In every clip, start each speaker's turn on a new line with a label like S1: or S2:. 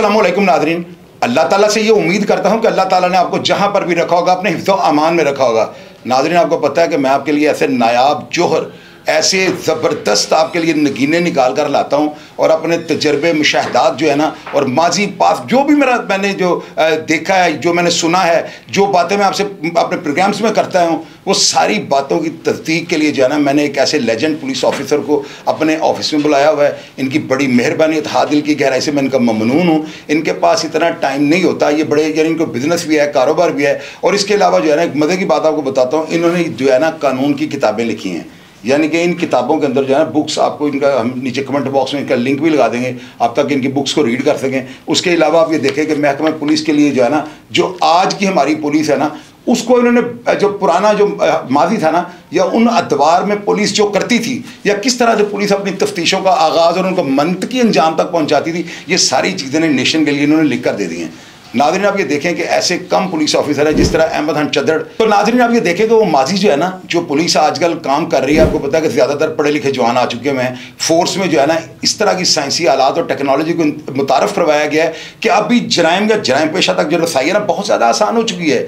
S1: अस्सलाम वालेकुम नाज़रीन। अल्लाह ताला से ये उम्मीद करता हूँ कि अल्लाह ताला ने आपको जहाँ पर भी रखा होगा अपने हिफ्ज़ व अमान में रखा होगा। नाज़रीन, आपको पता है कि मैं आपके लिए ऐसे नायाब जोहर, ऐसे ज़बरदस्त आपके लिए नगीने निकाल कर लाता हूँ और अपने तजर्बे मुशाहदात जो है ना, और माजी पास जो भी मैंने जो देखा है, जो मैंने सुना है, जो बातें मैं आपसे अपने प्रोग्राम्स में करता हूँ, वो सारी बातों की तस्दीक के लिए जो है ना, मैंने एक ऐसे लेजेंड पुलिस ऑफिसर को अपने ऑफिस में बुलाया हुआ है। इनकी बड़ी मेहरबानी, तहा दिल की गहराई से मैं इनका ममनून हूँ। इनके पास इतना टाइम नहीं होता, ये बड़े यानी इनको बिजनेस भी है, कारोबार भी है, और इसके अलावा जो है ना, एक मज़े की बात आपको बताता हूँ, इन्होंने जो है ना कानून की किताबें लिखी हैं। यानी कि इन किताबों के अंदर जो है ना बुक्स, आपको इनका हम नीचे कमेंट बॉक्स में इनका लिंक भी लगा देंगे, आप तक इनकी बुक्स को रीड कर सकें। उसके अलावा आप ये देखें कि महकमा पुलिस के लिए जो है ना, जो आज की हमारी पुलिस है ना, उसको इन्होंने जो पुराना जो माजी था ना, या उन अदवार में पुलिस जो करती थी, या किस तरह से पुलिस अपनी तफ्तीशों का आगाज़ और उनको मंतकी अंजाम तक पहुँचाती थी, ये सारी चीज़ें नेशन के लिए इन्होंने लिख कर दे दी हैं। नाज़रीन, आप ये देखें कि ऐसे कम पुलिस ऑफिसर है जिस तरह अहमद हन चद्दड़। तो नाज़रीन, आप ये देखें कि वो माजी जो है ना, जो पुलिस आजकल काम कर रही है, आपको पता है कि ज़्यादातर पढ़े लिखे जवान आ चुके हैं फोर्स में, जो है ना इस तरह की साइंसी आलात और टेक्नोलॉजी को मुतारफ़ करवाया गया है कि अभी जराइम या जराइम पेशा तक जो रसाई है ना, बहुत ज़्यादा आसान हो चुकी है।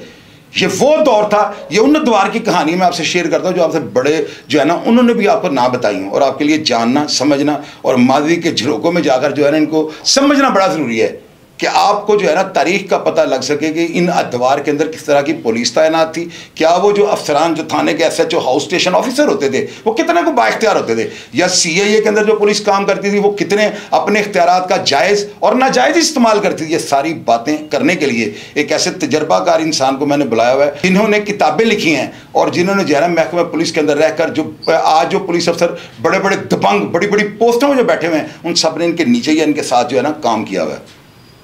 S1: ये वो दौर था, ये उन द्वार की कहानी मैं आपसे शेयर करता हूँ जो आपसे बड़े जो है ना, उन्होंने भी आपको ना बताई हूँ, और आपके लिए जानना, समझना और माजी के झरोकों में जाकर जो है ना, इनको समझना बड़ा ज़रूरी है कि आपको जो है ना तारीख का पता लग सके कि इन अदवार के अंदर किस तरह की पुलिस तैनात थी। क्या वो जो अफसरान जो थाने के SHO हाउस स्टेशन ऑफिसर होते थे, वो कितने को बाइख्तियार होते थे, या CIA के अंदर जो पुलिस काम करती थी, वो कितने अपने इख्तियारात का जायज़ और नाजायज़ इस्तेमाल करती थी। ये सारी बातें करने के लिए एक ऐसे तजर्बाकार इंसान को मैंने बुलाया हुआ है, जिन्होंने किताबें लिखी हैं और जिन्होंने जो है ना महकमा पुलिस के अंदर रहकर जो आज जो पुलिस अफसर बड़े बड़े दबंग, बड़ी बड़ी पोस्टों में जो बैठे हुए हैं, उन सब ने इनके नीचे या इनके साथ जो है ना काम किया हुआ है।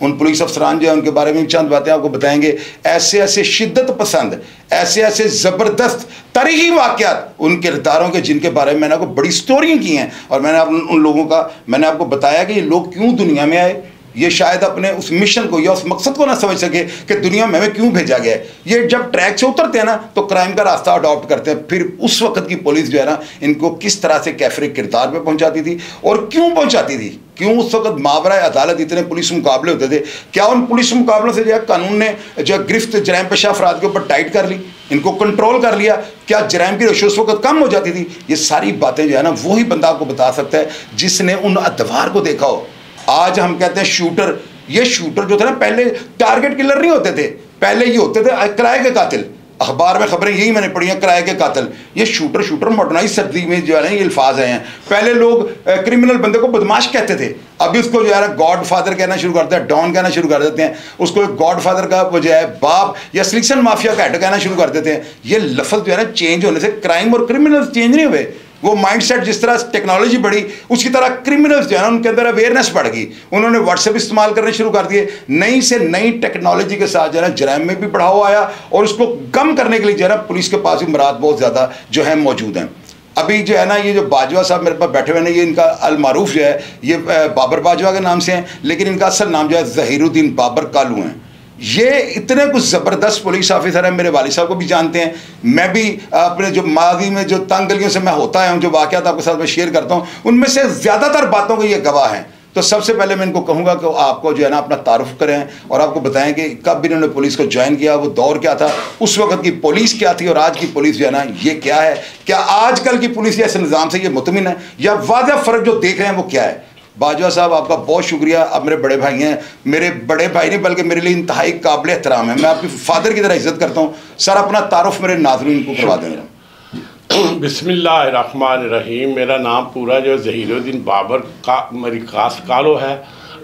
S1: उन पुलिस अफसरान जो है, उनके बारे में चंद बातें आपको बताएंगे। ऐसे ऐसे शिद्दत पसंद, ऐसे ऐसे ज़बरदस्त तारीखी वाक़यात उन किरदारों के, जिनके बारे में मैंने आपको बड़ी स्टोरियाँ की हैं, और मैंने उन लोगों का मैंने आपको बताया कि ये लोग क्यों दुनिया में आए। ये शायद अपने उस मिशन को या उस मकसद को ना समझ सके कि दुनिया में हमें क्यों भेजा गया है। ये जब ट्रैक से उतरते हैं ना, तो क्राइम का रास्ता अडॉप्ट करते हैं। फिर उस वक्त की पुलिस जो है ना, इनको किस तरह से कैफरे किरदार पे पहुंचाती थी और क्यों पहुंचाती थी, क्यों उस वक्त मावरा अदालत इतने पुलिस मुकाबले होते थे। क्या उन पुलिस मुकाबलों से जो है कानून ने जो गिरफ्त जराइम पेशा अफराद के ऊपर टाइट कर ली, इनको कंट्रोल कर लिया? क्या जराइम की रेशो उस वक्त कम हो जाती थी? ये सारी बातें जो है ना, वही बंदा आपको बता सकता है जिसने उन अदवार को देखा हो। आज हम कहते हैं शूटर, ये शूटर जो थे ना, पहले टारगेट किलर नहीं होते थे, पहले ये होते थे किराए के कातिल। अखबार में खबरें यही मैंने पढ़ी हैं, किराए के कातिल। ये शूटर मॉडर्नाइज सर्दी में जो है ना ये अल्फाज आए हैं। पहले लोग क्रिमिनल बंदे को बदमाश कहते थे, अभी उसको जो है ना गॉड फादर कहना शुरू करते हैं, डॉन कहना शुरू कर देते हैं। उसको गॉड फादर का वो जो है बाप या सिलेक्शन माफिया का हेड कहना शुरू कर देते हैं। ये लफ्ज़ जो है ना चेंज होने से क्राइम और क्रिमिनल चेंज नहीं हुए। वो माइंडसेट, जिस तरह टेक्नोलॉजी बढ़ी, उसकी तरह क्रिमिनल्स जो है ना, उनके अंदर अवेयरनेस बढ़ गई। उन्होंने व्हाट्सएप इस्तेमाल करने शुरू कर दिए। नई से नई टेक्नोलॉजी के साथ जो है ना जराइम में भी बढ़ावा आया, और उसको कम करने के लिए जो है ना पुलिस के पास भी मराद बहुत ज़्यादा जो है मौजूद हैं। अभी जो है ना, ये जो बाजवा साहब मेरे पास बैठे हुए हैं, ये इनका अलमारूफ जो है ये बाबर बाजवा के नाम से हैं, लेकिन इनका असल नाम जो है ज़हीरुद्दीन बाबर कालू हैं। ये इतने कुछ ज़बरदस्त पुलिस ऑफिसर हैं, मेरे वालिद साहब को भी जानते हैं। मैं भी अपने जो माजी में जो तंग गलियों से मैं होता है, जो वाक़यात आपके साथ मैं शेयर करता हूँ, उनमें से ज़्यादातर बातों को ये गवाह हैं। तो सबसे पहले मैं इनको कहूँगा कि आपको जो है ना अपना तारुफ करें और आपको बताएं कि कब इन्होंने पुलिस को ज्वाइन किया, वो दौर क्या था, उस वक्त की पुलिस क्या थी, और आज की पुलिस जो है ना ये क्या है। क्या आजकल की पुलिस ऐसे निज़ाम से ये मुतमिन है, या वाज़ह फ़र्क जो देख रहे हैं वो क्या है। बाजवा साहब, आपका बहुत शुक्रिया। आप मेरे बड़े भाई हैं, मेरे बड़े भाई नहीं बल्कि मेरे लिए इंतहाई काबिल एहतराम है। मैं आपकी फादर की तरह इज्जत करता हूँ। सर, अपना तारुफ मेरे नाज़रीन को करवा दें।
S2: बिस्मिल्लाहिर्रहमानिर्रहीम। मेरा नाम पूरा जो ज़हीरुद्दीन बाबर का मेरी खास कालो है,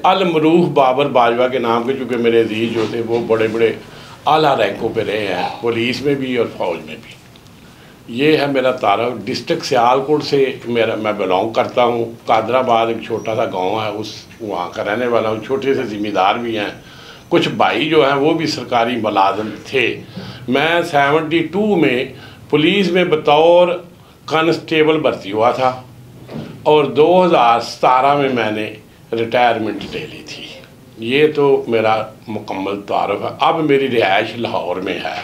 S2: अलमरूफ बाबर बाजवा के नाम के, चूँकि मेरे अजीज़ जो थे वो बड़े बड़े आला रैंकों पे रहे हैं, पुलिस में भी और फौज में भी। ये है मेरा तारुफ। डिस्ट्रिक्ट सियालकोट से मैं बिलोंग करता हूँ। कादराबाद एक छोटा सा गांव है, उस वहाँ का रहने वाला हूँ। छोटे से ज़िम्मेदार भी हैं, कुछ भाई जो हैं वो भी सरकारी मुलाजिम थे। मैं 72 में पुलिस में बतौर कांस्टेबल भर्ती हुआ था, और 2017 में मैंने रिटायरमेंट ले ली थी। ये तो मेरा मुकम्मल तारुफ है। अब मेरी रिहाइश लाहौर में है,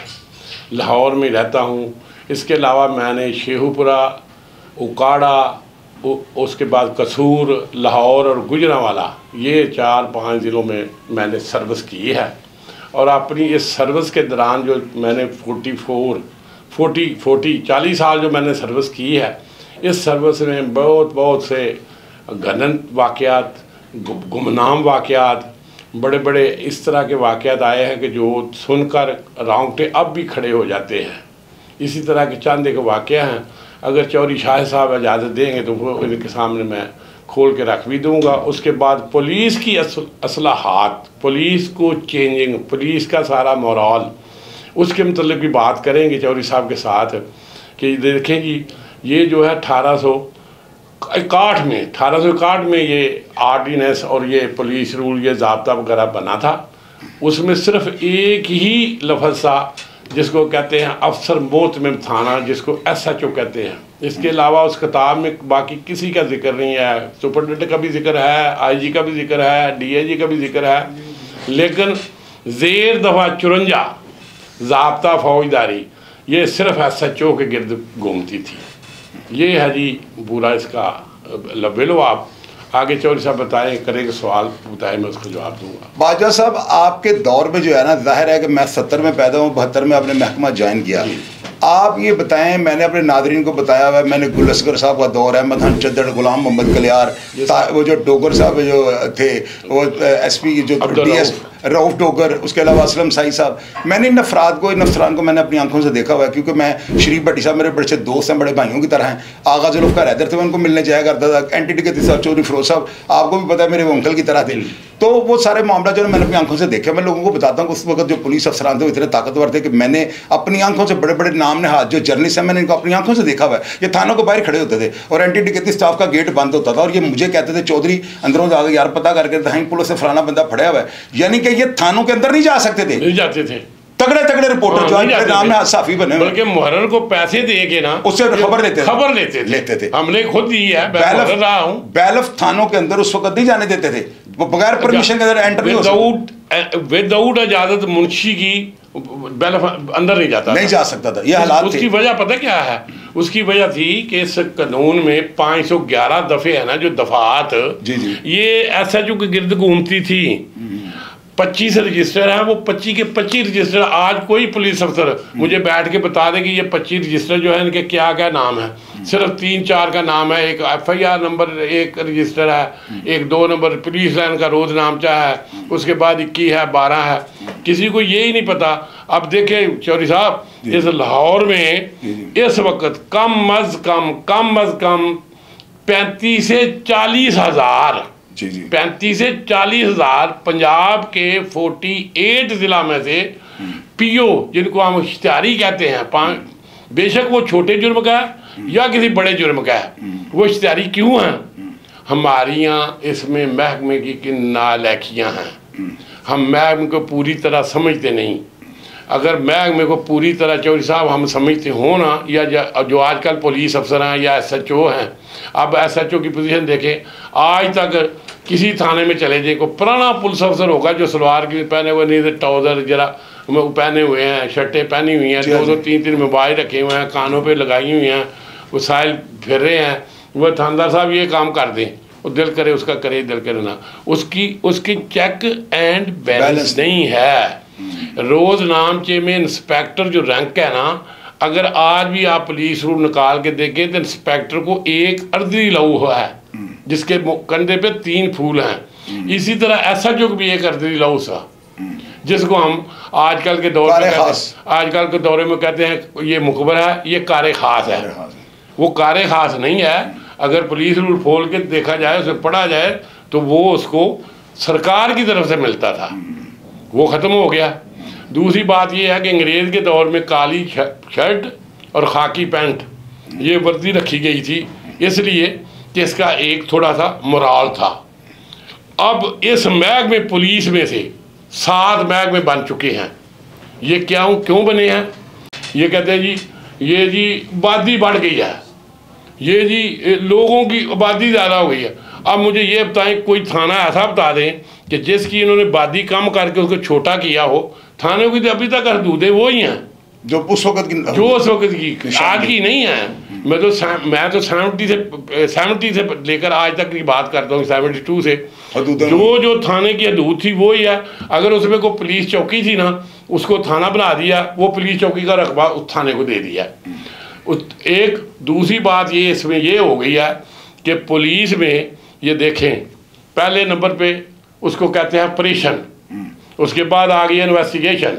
S2: लाहौर में रहता हूँ। इसके अलावा मैंने शेखुपुरा, उकाड़ा, उसके बाद कसूर, लाहौर और गुजरांवाला, ये 4-5 ज़िलों में मैंने सर्विस की है। और अपनी इस सर्विस के दौरान जो मैंने 40 साल जो मैंने सर्विस की है, इस सर्विस में बहुत से घनन वाक़यात, गुमनाम वाक़यात, बड़े बड़े इस तरह के वाक़यात आए हैं कि जो सुनकर रोंगटे अब भी खड़े हो जाते हैं। इसी तरह के चंद एक वाक़या हैं, अगर चौधरी शाह साहब इजाज़त देंगे तो वो इनके सामने मैं खोल के रख भी दूँगा। उसके बाद पुलिस की असलाहात, पुलिस को चेंजिंग, पुलिस का सारा मोरल, उसके मतलब की बात करेंगे चौधरी साहब के साथ कि देखें जी, ये जो है 1861 में ये आर्डिनेंस और ये पुलिस रूल, ये ज़ाब्ता वगैरह बना था। उसमें सिर्फ एक ही लफ्ज़ था जिसको कहते हैं अफसर मोहतमिम थाना, जिसको SHO कहते हैं। इसके अलावा उस किताब में बाकी किसी का जिक्र नहीं है। सुपरडेंट का भी जिक्र है, IG का भी जिक्र है, DIG का भी जिक्र है, लेकिन ज़ेर दफ़ा 54 ज़ाब्ता फौजदारी ये सिर्फ SHO के गिर्द घूमती थी। ये है जी पूरा इसका लबेलो। आप आगे चौधरी साहब बताएं, करेंगे सवाल बताएं, मैं उसको जवाब दूंगा।
S1: बाजवा साहब, आपके दौर में जो है ना, जाहिर है कि मैं 70 में पैदा हूँ, 72 में आपने महकमा ज्वाइन किया। आप ये बताएं, मैंने अपने नादरीन को बताया हुआ है, मैंने गुल असगर साहब का दौर, अहमद खान चद्दड़, गुलाम मोहम्मद कलियार, वो जो डोगर साहब जो थे, वो SP जो DS रऊफ डोगर, उसके अलावा असलम साई साहब, मैंने इन अफराद को, इन अफसरान को मैंने अपनी आंखों से देखा हुआ है, क्योंकि मैं शरीफ भट्टी साहब मेरे बड़े दोस्त हैं, बड़े भाइयों की तरह हैं। आगा जुल्फ़िकार हैदर थे, मैं उनको मिलने जाया करता था। एंटी टिकती साहब, चौधरी फिरोज साहब, आपको भी पता है, मेरे वो अंकल की तरह थे। तो वो सारे मामला जो मैंने अपनी आंखों से देखे, मैं लोगों को बताता हूँ। उस वक्त जो पुलिस अफसरान थे वो इतने ताकतवर थे कि मैंने अपनी आंखों से बड़े बड़े नाम ने हाथ, जो जर्नलिस्ट हैं, मैंने इनको अपनी आंखों से देखा हुआ है। ये थानों को बाहर खड़े होते थे और एंटी टिकती स्टाफ का गेट बंद होता था, और ये मुझे कहते थे, चौधरी अंदरों जाकर यार पता करके दिखाएं, पुलिस से फलाना बंदा फड़ा हुआ है। यानी कि ये थानों के अंदर नहीं जा सकते थे,
S2: नहीं जाते थे।
S1: तगड़े रिपोर्टर जो नाम है साफी बने,
S2: बल्कि मुहर्रर को पैसे दे के ना
S1: उससे खबर
S2: लेते थे। हमने खुद दी है,
S1: बैलफ थानों के अंदर उस वक्त नहीं जाने देते थे, वो बगैर परमिशन के अंदर एंटर नहीं हो सकता,
S2: विदाउट इजाजत मुंशी की बैलफ अंदर नहीं जा सकता था। ये हालात उसकी वजह पता क्या है? उसकी वजह थी कि इस कानून में 511 दफे है ना, जो दफात ये SHO के गिर्द घूमती थी। 25 रजिस्टर हैं, वो 25 के 25 रजिस्टर। आज कोई पुलिस अफसर मुझे बैठ के बता दे कि ये 25 रजिस्टर जो है इनके क्या क्या नाम है। सिर्फ 3-4 का नाम है। एक FIR नंबर 1 रजिस्टर है, एक 2 नंबर पुलिस लाइन का रोज नामचा है, उसके बाद 21 है, 12 है। किसी को ये ही नहीं पता। अब देखें चौधरी साहब, इस लाहौर में इस वक्त कम अज कम 35 से 40 हज़ार 35 से 40 हज़ार पंजाब के 48 ज़िला में से PO, जिनको हम इश्तिहारी कहते हैं, बेशक वो छोटे जुर्म का है या किसी बड़े जुर्म का है, वो इश्तिहारी क्यों हैं? हमारी यहाँ इसमें महकमे की नालायकियाँ हैं। हम महकमे को पूरी तरह समझते नहीं। अगर महकमे को पूरी तरह चौधरी साहब हम समझते हो ना, या जो आजकल पुलिस अफसर हैं या SHO हैं, अब SHO की पोजीशन देखें, आज तक किसी थाने में चले जाए, को पुराना पुलिस अफसर होगा जो सलवार की पहने हुए नहीं, ट्राउज़र जरा पहने हुए हैं, शर्टें पहनी हुई हैं, 2-2 3-3 मोबाइल रखे हुए हैं, कानों पे लगाई हुई हैं, वसाइल फिर रहे हैं, वह थानेदार साहब ये काम कर दें, वो दिल करे उसका करे, दिल करे ना, उसकी चेक एंड बैलेंस नहीं है। रोज़ नामचे में इंस्पेक्टर जो रैंक है ना, अगर आज भी आप पुलिस रूल निकाल के देखें तो इंस्पेक्टर को एक अर्दरी लहू हुआ है, जिसके कंधे पे 3 फूल हैं। इसी तरह SHO भी एक अर्दरी लहू सा, जिसको हम आजकल के दौरे में कहते हैं ये मुखबर है, ये कारे खास है। वो कारे खास नहीं है। अगर पुलिस रूल खोल के देखा जाए, उसे पढ़ा जाए, तो वो उसको सरकार की तरफ से मिलता था, वो ख़त्म हो गया। दूसरी बात ये है कि अंग्रेज़ के दौर में काली शर्ट और खाकी पैंट ये वर्दी रखी गई थी, इसलिए कि इसका एक थोड़ा सा मोराल था। अब इस महकमे पुलिस में से 7 महकमे बन चुके हैं। ये क्यों बने हैं? ये कहते हैं ये जी आबादी बढ़ गई है, ये जी लोगों की आबादी ज़्यादा हो गई है। अब मुझे ये बताएं, कोई थाना ऐसा बता दें कि जिसकी इन्होंने आबादी कम करके उसको छोटा किया हो। थाने की तो अभी तक हदूदें वो ही हैं जो उस वक्त की आज की नहीं है। मैं तो 70 से लेकर आज तक की बात करता हूँ, 72 से जो थाने की हदूद थी वही है। अगर उसमें कोई पुलिस चौकी थी ना, उसको थाना बना दिया, वो पुलिस चौकी का रकबा उस थाने को दे दिया। एक दूसरी बात ये इसमें ये हो गई है कि पुलिस में ये देखें, पहले नंबर पे उसको कहते हैं ऑपरेशन, उसके बाद आ गई इन्वेस्टिगेशन,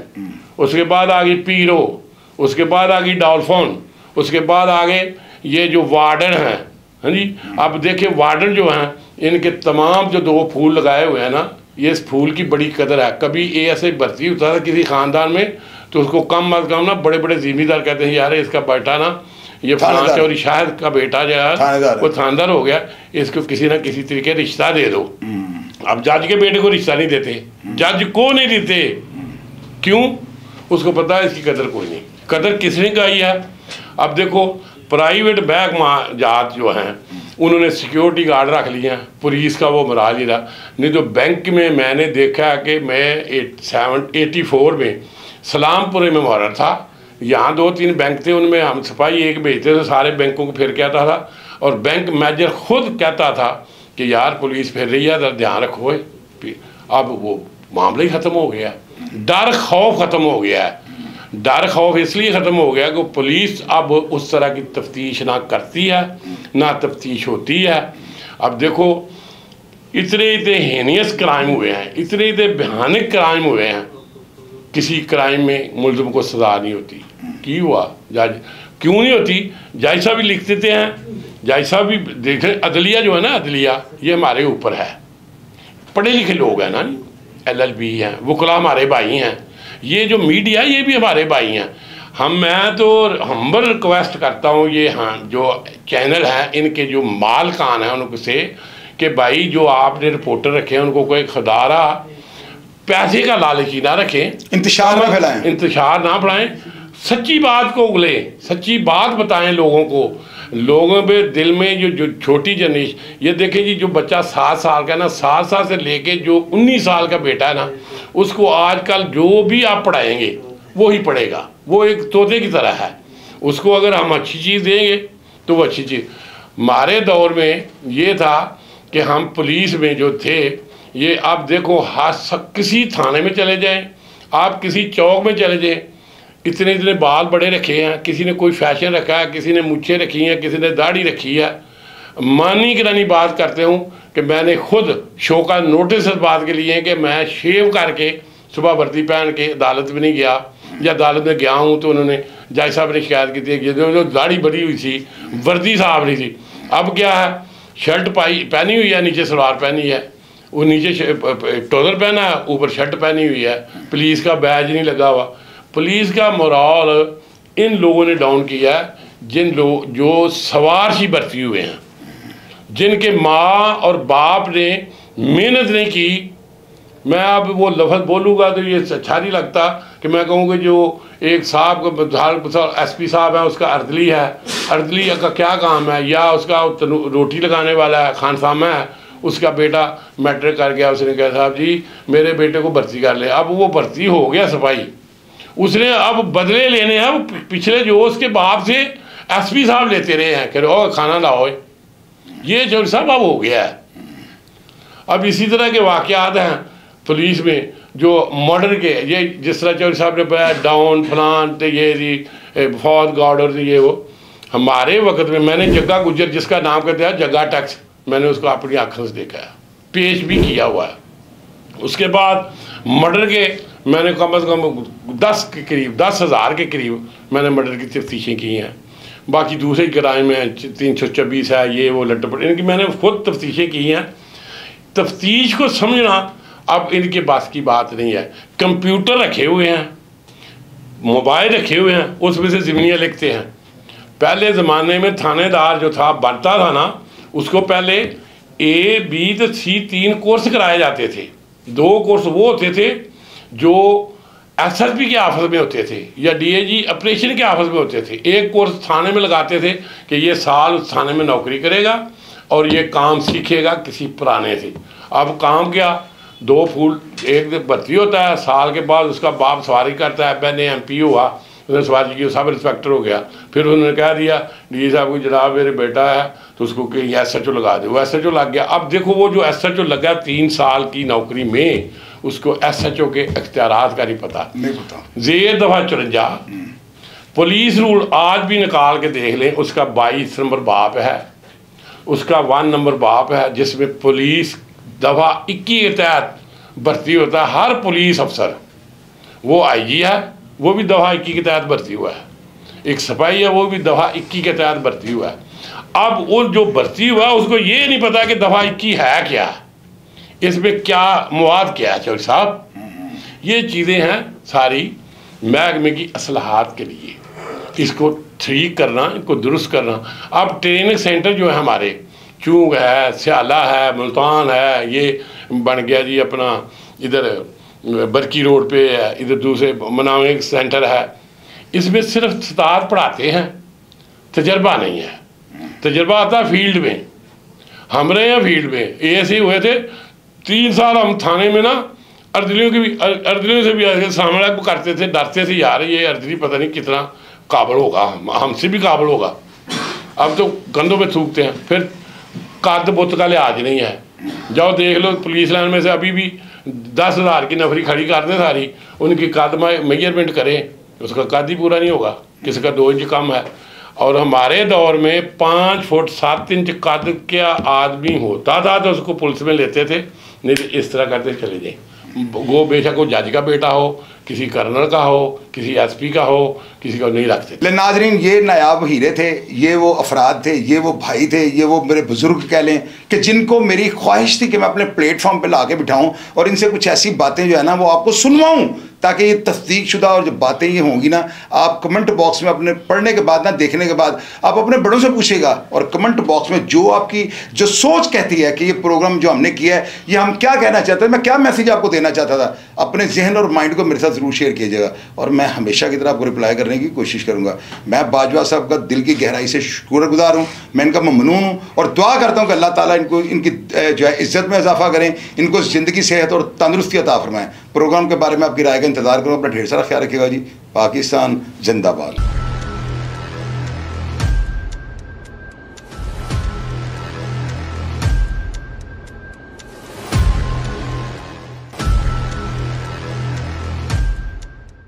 S2: उसके बाद आ गई पीरो, उसके बाद आ गई डॉल्फोन, उसके बाद आ गए ये जो वार्डन हैं। हाँ जी, अब देखिए वार्डन जो हैं, इनके तमाम जो 2 फूल लगाए हुए हैं ना, ये इस फूल की बड़ी कदर है। कभी ये ऐसे भर्ती होता था किसी ख़ानदान में, तो उसको कम अज कम ना बड़े बड़े जिम्मेदार कहते हैं यार इसका बेटा ना, ये फलां चौधरी शाहिद का बेटा जो है वो थानेदार हो गया, इसको किसी ना किसी तरीके रिश्ता दे दो। अब जज के बेटे को रिश्ता नहीं देते, जज को नहीं देते, क्यों? उसको पता है इसकी कदर कोई नहीं। कदर किसने गाई है? अब देखो प्राइवेट बैंक जात जो हैं उन्होंने सिक्योरिटी गार्ड रख लिए हैं, पुलिस का वो मरा नहीं रहा। नहीं तो बैंक में मैंने देखा कि मैं 84 में सलामपुरे में मुहर्रर था, यहाँ 2-3 बैंक थे, उनमें हम सिपाही एक भेजते थे, सारे बैंकों को फिर कहता था, और बैंक मैनेजर खुद कहता था कि यार पुलिस फिर रही है, ध्यान रखो। अब वो मामला ही ख़त्म हो गया, डर खौफ ख़त्म हो गया है। डर खौफ इसलिए ख़त्म हो गया कि पुलिस अब उस तरह की तफ्तीश ना करती है, ना तफ्तीश होती है। अब देखो इतने हेनियस क्राइम हुए हैं, इतने भयानक क्राइम हुए हैं, किसी क्राइम में मुलज़िम को सज़ा नहीं होती। क्यों हुआ? जज क्यों नहीं होती? जज साहब भी लिख देते हैं, जज साहब भी देखें, अदलिया जो है ना, अदलिया ये हमारे ऊपर है, पढ़े लिखे लोग हैं ना, LLB हैं, वकला हमारे भाई हैं, ये जो मीडिया ये भी हमारे भाई हैं। मैं तो हम्बल रिक्वेस्ट करता हूँ ये जो चैनल हैं इनके जो मालकान हैं उनसे कि भाई जो आपने रिपोर्टर रखे हैं उनको कोई खुदारा पैसे का लालची ना रखें,
S1: इंतशार ना फैलाएं,
S2: इंतशार ना फैलाएं, सच्ची बात को उगले, सच्ची बात बताएं लोगों को। लोगों पे दिल में जो छोटी जनरेशन, ये देखें जी जो बच्चा 7 साल का है ना, 7 साल से लेके जो 19 साल का बेटा है ना, उसको आजकल जो भी आप पढ़ाएंगे वो ही पढ़ेगा, वो एक तोते की तरह है। उसको अगर हम अच्छी चीज़ देंगे तो वो अच्छी चीज़। हमारे दौर में ये था कि हम पुलिस में जो थे, ये आप देखो किसी थाने में चले जाएं, आप किसी चौक में चले जाएं, इतने इतने बाल बड़े रखे हैं, किसी ने कोई फैशन रखा है, किसी ने मुच्छें रखी हैं, किसी ने दाढ़ी रखी है। मानी करानी बात करते हूँ कि मैंने खुद शो का नोटिस इस बात के लिए कि मैं शेव करके सुबह वर्दी पहन के अदालत में नहीं गया, या अदालत में गया हूँ तो उन्होंने जज साहब ने शिकायत की थी कि जो दाढ़ी बड़ी हुई थी, वर्दी साहब नहीं थी। अब क्या है, शर्ट पहनी हुई है, नीचे सलवार पहनी है, वो नीचे ट्राउज़र पहना है, ऊपर शर्ट पहनी हुई है, पुलिस का बैज नहीं लगा हुआ। पुलिस का मोराल इन लोगों ने डाउन किया है, जिन लोग जो सवार सी भर्ती हुए हैं, जिनके माँ और बाप ने मेहनत नहीं की। मैं अब वो लफ्ज़ बोलूँगा तो ये अच्छा नहीं लगता कि मैं कहूँ कि जो एक साहब का SP साहब है, उसका अर्दली है, अर्दली का क्या काम है, या उसका रोटी लगाने वाला है, खानसामा है, उसका बेटा मैट्रिक कर गया, उसने कहा साहब जी मेरे बेटे को भर्ती कर ले। अब वो भर्ती हो गया सिपाही, उसने अब बदले लेने हैं, वो पिछले जो उसके बाप से SP साहब लेते रहे हैं कि ओ खाना लाओ, ये जो सब अब हो गया है। अब इसी तरह के वाक़यात हैं पुलिस में जो मर्डर के, ये जिस तरह चौधरी साहब ने बताया डाउन फलान तो ये जी फौज गार्ड और ये वो। हमारे वक्त में मैंने जग्गा गुजर, जिसका नाम कहते हैं जग्गा टैक्स, मैंने उसको अपनी आँखों से देखा है, पेश भी किया हुआ है। उसके बाद मर्डर के मैंने कम से कम 10,000 के करीब मैंने मर्डर की तफ्तीशें की हैं। बाकी दूसरे क्राइम में 326 है, ये वो लट्टपट, इनकी मैंने खुद तफ्तीशें की हैं। तफ्तीश को समझना अब इनके पास की बात नहीं है। कंप्यूटर रखे हुए हैं, मोबाइल रखे हुए हैं, उसमें से ज़िम्नियाँ लिखते हैं। पहले ज़माने में थानेदार जो था बनता था ना, उसको पहले A, B तो C 3 कोर्स कराए जाते थे। 2 कोर्स वो होते थे जो SSP के ऑफिस में होते थे या DAG ऑपरेशन के ऑफिस में होते थे। एक कोर्स थाने में लगाते थे कि ये साल उस थाने में नौकरी करेगा और ये काम सीखेगा किसी पुराने से। अब काम क्या, 2 फूल, एक भर्ती होता है, साल के बाद उसका बाप सवारी करता है, मैंने MP हुआ, उन्होंने सवाल की, सब इंस्पेक्टर हो गया। फिर उन्होंने कह दिया डी साहब को, जनाब मेरे बेटा है तो उसको कहीं SHO लगा दे। वो SHO लग गया। अब देखो वो जो SHO लगा 3 साल की नौकरी में, उसको SHO के इख्तियारात का नहीं पता। ज़ेर दफ़ा 54 पुलिस रूल आज भी निकाल के देख लें, उसका 22 नंबर बाप है, उसका 1 नंबर बाप है, जिसमें पुलिस दफ़ा 21 के तहत भर्ती होता है। हर पुलिस अफसर, वो IG है, वो भी दफ़ा 21 के तहत भर्ती हुआ है। एक सिपाही है, वो भी दफ़ा 21 के तहत भर्ती हुआ है। अब वो जो भर्ती हुआ उसको ये नहीं पता कि दफ़ा 21 है क्या, इसमें क्या मवाद क्या है। चौधरी साहब, ये चीज़ें हैं सारी महकमे की असलाहत के लिए, इसको ठीक करना, इनको दुरुस्त करना। अब ट्रेनिंग सेंटर जो है हमारे, चूंग है, स्याला है, मुल्तान है, ये बन गया जी अपना इधर बरकी रोड पे है, इधर दूसरे मनाविंग सेंटर है, इसमें सिर्फ उस्ताद पढ़ाते हैं, तजर्बा नहीं है। तजर्बा आता है फील्ड में। हमारे यहाँ फील्ड में ऐसे हुए थे 3 साल हम थाने में ना अर्दलियों की भी, अर्दलियों से भी सामना करते थे, डरते थे यार ये अर्दली पता नहीं कितना काबिल होगा, हमसे भी काबिल होगा। अब तो कंधों पे थूकते हैं। फिर कद बुत का लिहाज नहीं है। जाओ देख लो पुलिस लाइन में से अभी भी 10,000 की नफरी खड़ी कर दें सारी, उनकी कद मेजरमेंट करें, उसका कद ही पूरा नहीं होगा, किसी का 2 इंच कम है। और हमारे दौर में 5 फुट 7 इंच कद का आदमी होता था तो उसको पुलिस में लेते थे, नहीं तो इस तरह करते चले जाए। वो बेशक वो जज का बेटा हो, किसी कर्नल का हो, किसी SP का हो, किसी का नहीं रखते।
S1: लेकिन नाजरीन, ये नायाब हीरे थे, ये वो अफराद थे, ये वो भाई थे, ये वो मेरे बुजुर्ग कह लें कि जिनको मेरी ख्वाहिश थी कि मैं अपने प्लेटफॉर्म पे ला के बिठाऊँ और इनसे कुछ ऐसी बातें जो है ना वो आपको सुनवाऊँ, ताकि ये तस्दीक शुदा और जो बातें ये होंगी ना, आप कमेंट बॉक्स में अपने पढ़ने के बाद ना, देखने के बाद आप अपने बड़ों से पूछेगा और कमेंट बॉक्स में जो आपकी जो सोच कहती है कि ये प्रोग्राम जो हमने किया है ये हम क्या कहना चाहते हैं, मैं क्या मैसेज आपको देना चाहता था, अपने जहन और माइंड को मेरे साथ ज़रूर शेयर कीजिएगा और मैं हमेशा की तरह आपको रिप्लाई करने की कोशिश करूँगा। मैं बाजवा साहब का दिल की गहराई से शुक्रगुजार हूँ, मैं इनका ममनून हूँ और दुआ करता हूँ कि अल्लाह ताला इनको इनकी जो है इज़्ज़त में इजाफा करें, इनको ज़िंदगी सेहत और तंदुरुस्ती अता फरमाएं। प्रोग्राम के बारे में आपकी राय का इंतज़ार करूँ। अपना ढेर सारा ख्याल रखिएगा जी। पाकिस्तान जिंदाबाद।